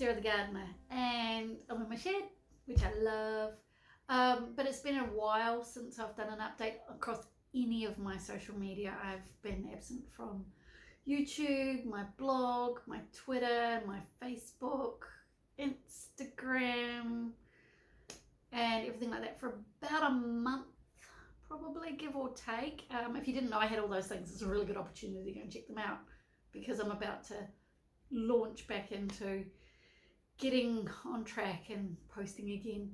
Sarah the Gardener, and I'm in my shed, which I love. But it's been a while since I've done an update across any of my social media. I've been absent from YouTube, my blog, my Twitter, my Facebook, Instagram, and everything like that for about a month, probably, give or take. If you didn't know I had all those things, it's a really good opportunity to go and check them out, because I'm about to launch back into getting on track and posting again.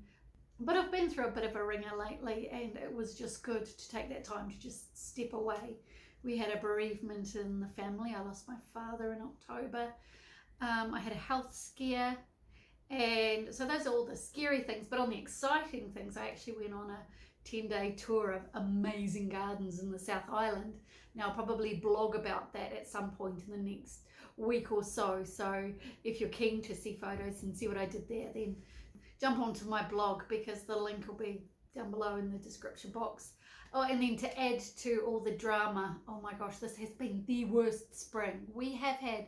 But I've been through a bit of a ringer lately, and it was just good to take that time to just step away. We had a bereavement in the family. I lost my father in October. I had a health scare. And so those are all the scary things. But on the exciting things, I actually went on a 10-day tour of amazing gardens in the South Island. Now, I'll probably blog about that at some point in the next week or so. So if you're keen to see photos and see what I did there, then jump onto my blog, because the link will be down below in the description box. Oh, and then to add to all the drama, oh my gosh, this has been the worst spring. We have had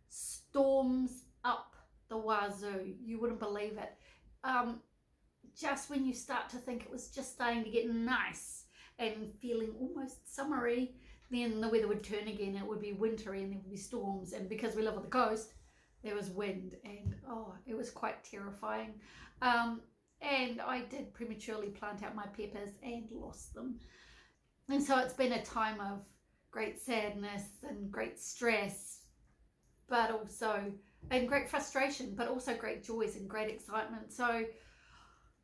storms up the wazoo. You wouldn't believe it. Just when you start to think it was just starting to get nice and feeling almost summery, then the weather would turn again. It would be wintry and there would be storms. And because we live on the coast, there was wind, and oh, it was quite terrifying. And I did prematurely plant out my peppers and lost them. And so it's been a time of great sadness and great stress, but also, and great frustration, but also great joys and great excitement. So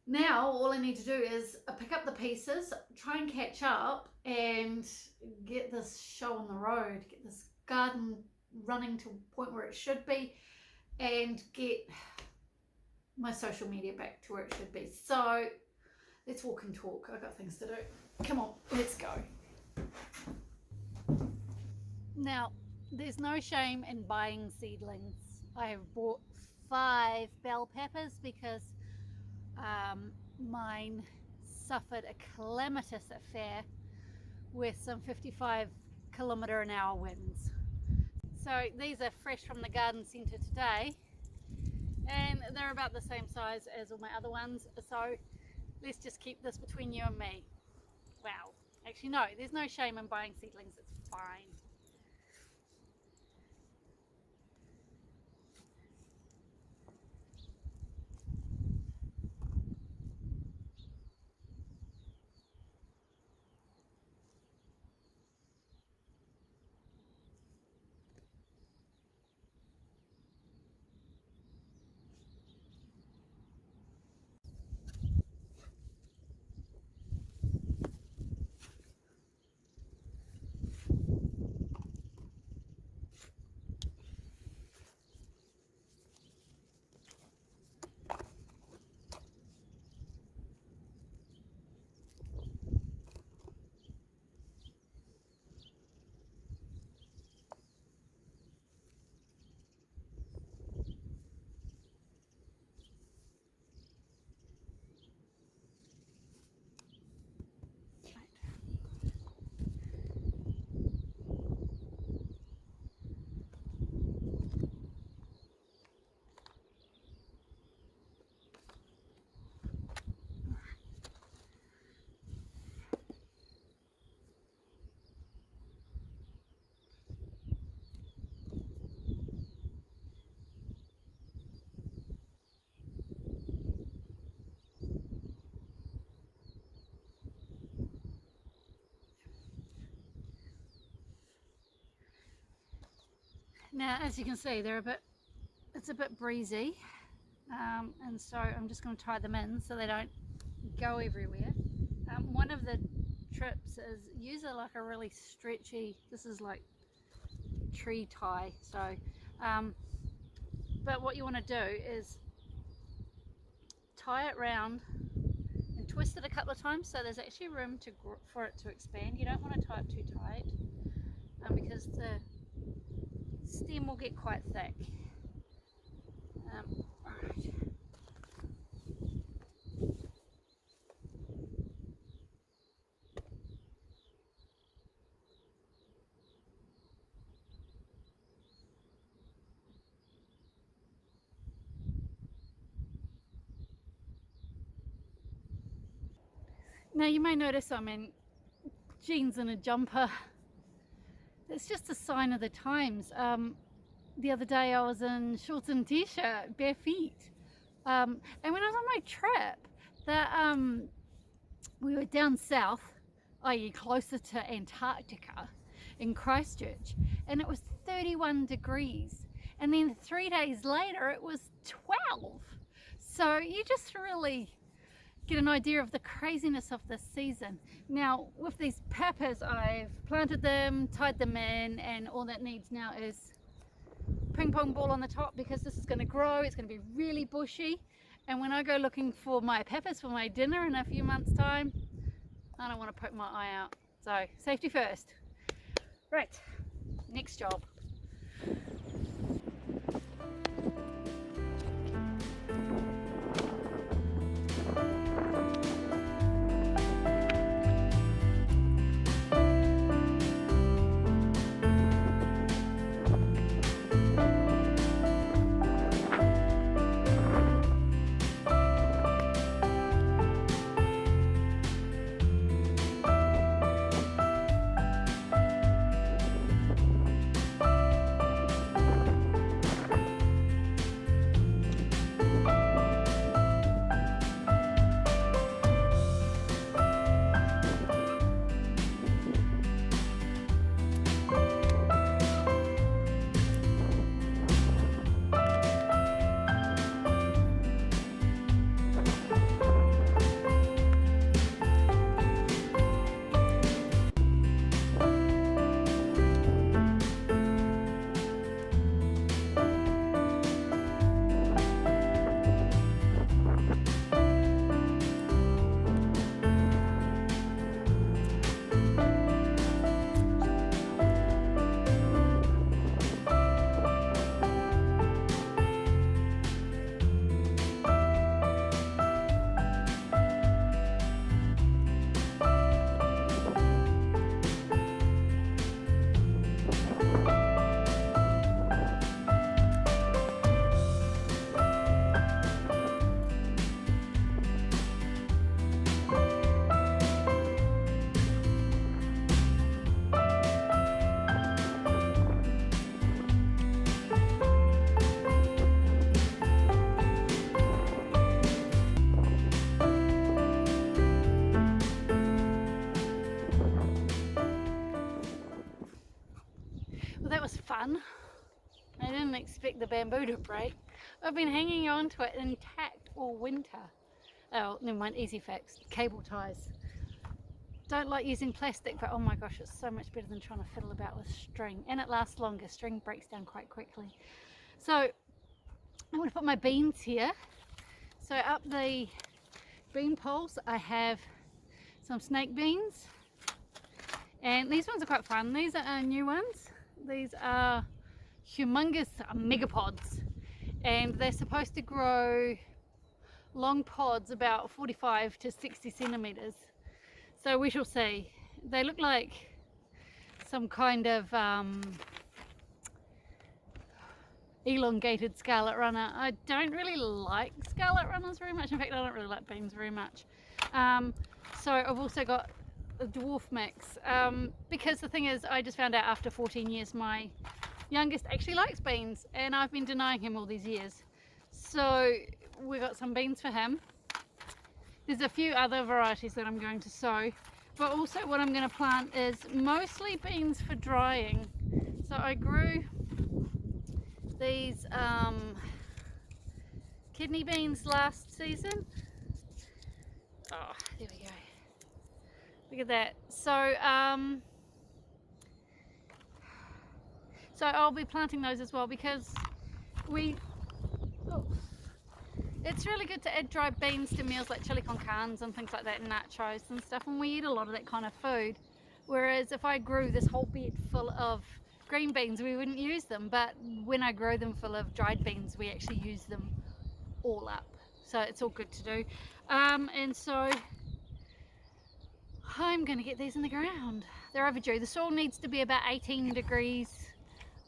now all I need to do is pick up the pieces, try and catch up, and get this show on the road, get this garden running to a point where it should be, and get my social media back to where it should be. So let's walk and talk. I've got things to do. Come on, let's go. Now, there's no shame in buying seedlings. I have bought 5 bell peppers because mine suffered a calamitous affair with some 55 km/h winds. So these are fresh from the garden centre today, and they're about the same size as all my other ones. So let's just keep this between you and me. Wow. Actually, no, there's no shame in buying seedlings. It's fine. Now, as you can see, it's a bit breezy, and so I'm just going to tie them in so they don't go everywhere. One of the trips is use like a really stretchy, this is like tree tie, so but what you want to do is tie it round and twist it a couple of times so there's actually room for it to expand. You don't want to tie it too tight, because the stem will get quite thick. Alright. Now you may notice I'm in jeans and a jumper. It's just a sign of the times. The other day I was in shorts and t-shirt, bare feet. And when I was on my trip, we were down south, i.e. closer to Antarctica, in Christchurch, and it was 31 degrees. And then 3 days later it was 12. So you just really get an idea of the craziness of this season. Now with these peppers, I've planted them, tied them in, and all that needs now is ping pong ball on the top, because this is going to grow, it's going to be really bushy, and when I go looking for my peppers for my dinner in a few months time, I don't want to poke my eye out. So safety first. Right, next job. Well, that was fun. I didn't expect the bamboo to break. I've been hanging on to it intact all winter. Oh, never mind, easy fix, cable ties. Don't like using plastic, but oh my gosh, it's so much better than trying to fiddle about with string, and it lasts longer. String breaks down quite quickly. So I'm going to put my beans here. So up the bean poles I have some snake beans, and these ones are quite fun. These are new ones. These are humongous megapods, and they're supposed to grow long pods about 45 to 60 centimeters. So we shall see. They look like some kind of elongated scarlet runner. I don't really like scarlet runners very much. In fact, I don't really like beans very much. So I've also got a dwarf mix, because the thing is, I just found out after 14 years my youngest actually likes beans, and I've been denying him all these years. So we got some beans for him. There's a few other varieties that I'm going to sow, but also what I'm going to plant is mostly beans for drying. So I grew these kidney beans last season. Oh, there we go. Look at that. So I'll be planting those as well, because it's really good to add dried beans to meals like chili con carnes and things like that, and nachos and stuff, and we eat a lot of that kind of food. Whereas if I grew this whole bed full of green beans, we wouldn't use them, but when I grow them full of dried beans, we actually use them all up. So it's all good to do. And so I'm going to get these in the ground. They're overdue. The soil needs to be about 18 degrees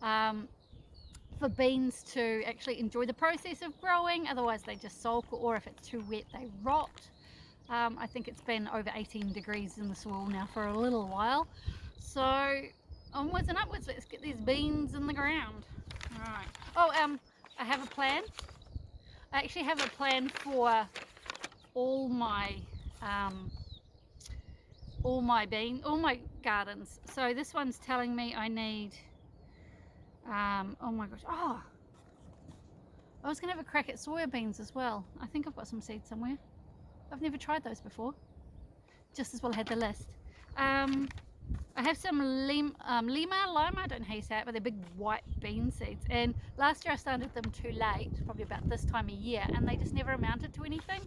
for beans to actually enjoy the process of growing. Otherwise they just sulk, or if it's too wet they rot. I think it's been over 18 degrees in the soil now for a little while. So onwards and upwards, let's get these beans in the ground. All right. Oh, I have a plan. I actually have a plan for all my gardens. So this one's telling me I need oh my gosh, oh, I was gonna have a crack at soya beans as well. I think I've got some seeds somewhere. I've never tried those before. Just as well had the list. I have some lima, I don't know how you say it, but they're big white bean seeds. And last year I started them too late, probably about this time of year, and they just never amounted to anything.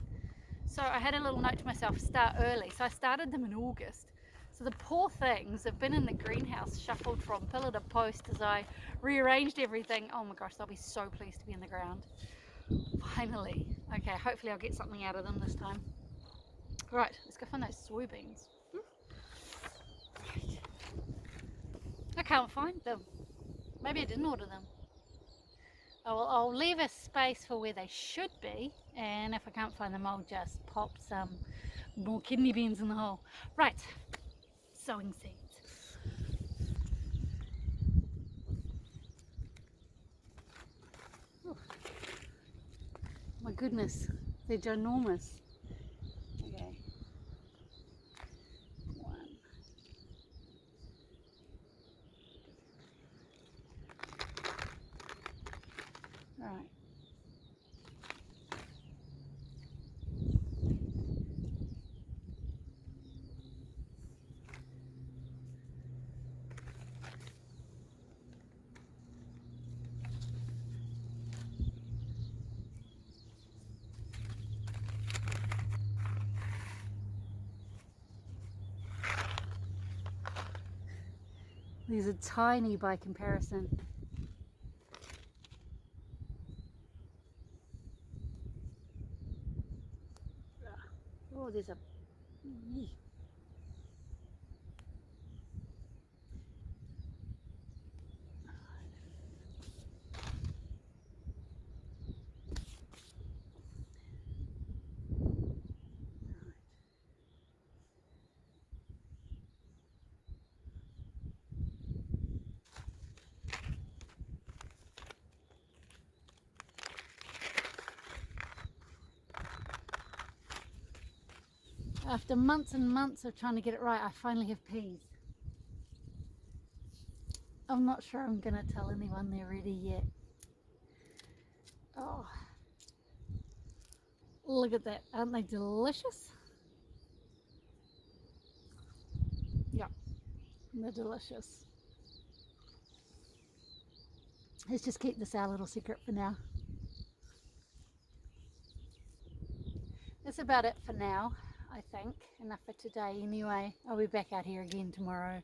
So I had a little note to myself, start early. So I started them in August. So the poor things have been in the greenhouse, shuffled from pillar to post as I rearranged everything. Oh my gosh, they'll be so pleased to be in the ground. Finally. Okay, hopefully I'll get something out of them this time. Right, let's go find those soybeans. Right. I can't find them. Maybe I didn't order them. I'll leave a space for where they should be, and if I can't find them, I'll just pop some more kidney beans in the hole. Right, sowing seeds. Ooh. My goodness, they're ginormous. Okay. One. Right. These are tiny by comparison. Oh, there's a... After months and months of trying to get it right, I finally have peas. I'm not sure I'm going to tell anyone they're ready yet. Oh, look at that. Aren't they delicious? Yeah, they're delicious. Let's just keep this our little secret for now. That's about it for now, I think. Enough for today anyway. I'll be back out here again tomorrow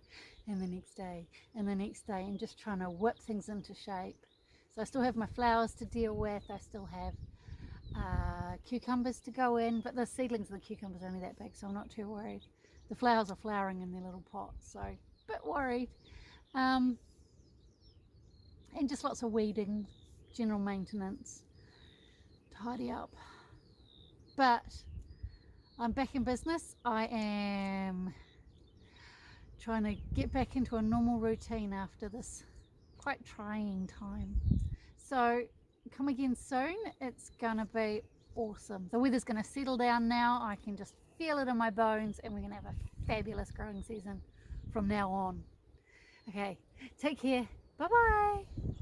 and the next day and the next day, and just trying to whip things into shape. So I still have my flowers to deal with. I still have cucumbers to go in, but the seedlings of the cucumbers are only that big, so I'm not too worried. The flowers are flowering in their little pots, so a bit worried. And just lots of weeding, general maintenance, tidy up. But I'm back in business. I am trying to get back into a normal routine after this quite trying time. So come again soon. It's gonna be awesome. The weather's gonna settle down now. I can just feel it in my bones, and we're gonna have a fabulous growing season from now on. Okay, take care. Bye bye.